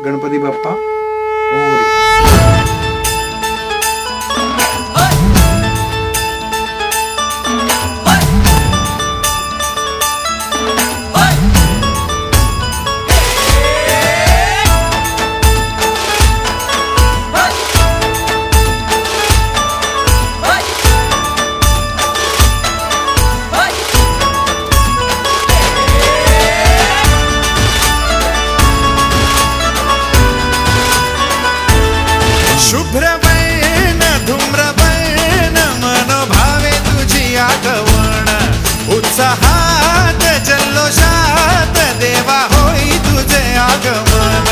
गणपती बाप्पा मोरया. शुभ्रवर्ण धूम्रवर्ण मनोभावे तुझी आगवण उत्साहात जल्लोषात देवा होई तुझे आगमन.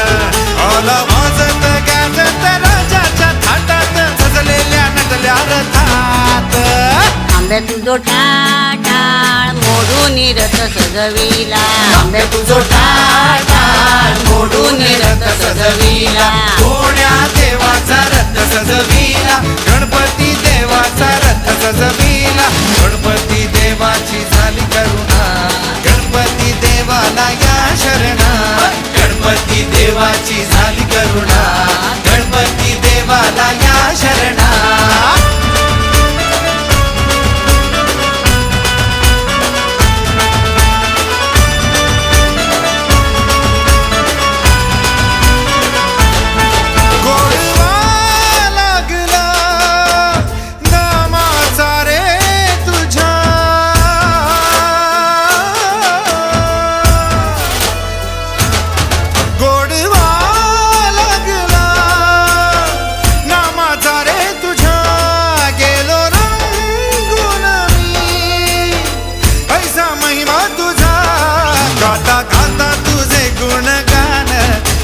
ऑल वाजत गाजत राजाच्या थाटात सजलेल्या नटल्या रथात. आंबे तुझो टाळ मोडून रथ सजविला. आंबे तुझो टाळ मोडून रथ सजविला. कोण्या देवाचा रथ सजविला गणपती देवाचा रथ सजविला. गणपती देवाची झाली करुणा गणपती देवाला या शरणा. गणपती देवाची झाली करुणा गणपती देवाला या शरणा.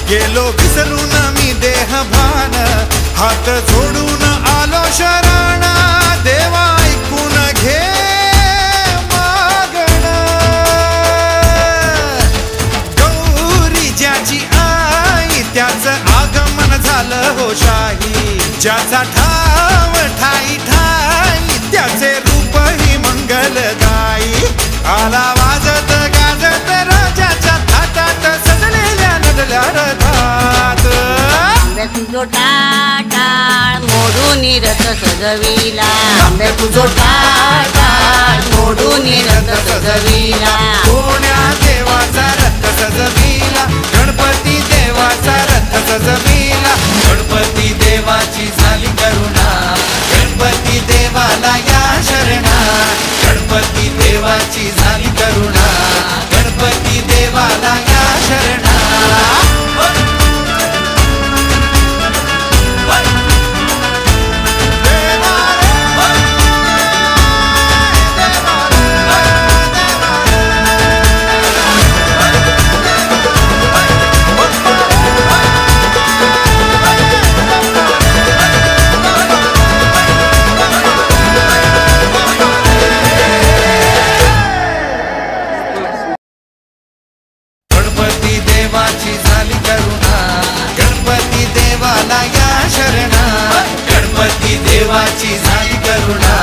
गेलो विसरून मी देह भान हात जोडून आलो शरण. देवा ऐकून घे मागण. गौरी ज्याची आई त्याचं आगमन झालं हो शाही. ज्याचा ठाव ठाई ठाई त्याचे रूप ही मंगलदायी. आला वाजत गाजत राजाच्या थाटात सजलेल्या नटल्या रथात. आंबे तुझो टाळ मोडून रथ सजविला. आंबे तुझो टाळ मोडून रथ सजविला. कोण्या देवाचा रथ सजविला गणपती देवाचा रथ सजविला. गणपती देवाची झाली करुणा गणपती देवाला या शरणा. गणपती देवाची झाली करुणा गणपती देवाला या शरणा. देवाची झाली करुणा गणपती देवाला या शरणा. गणपती देवाची झाली करुणा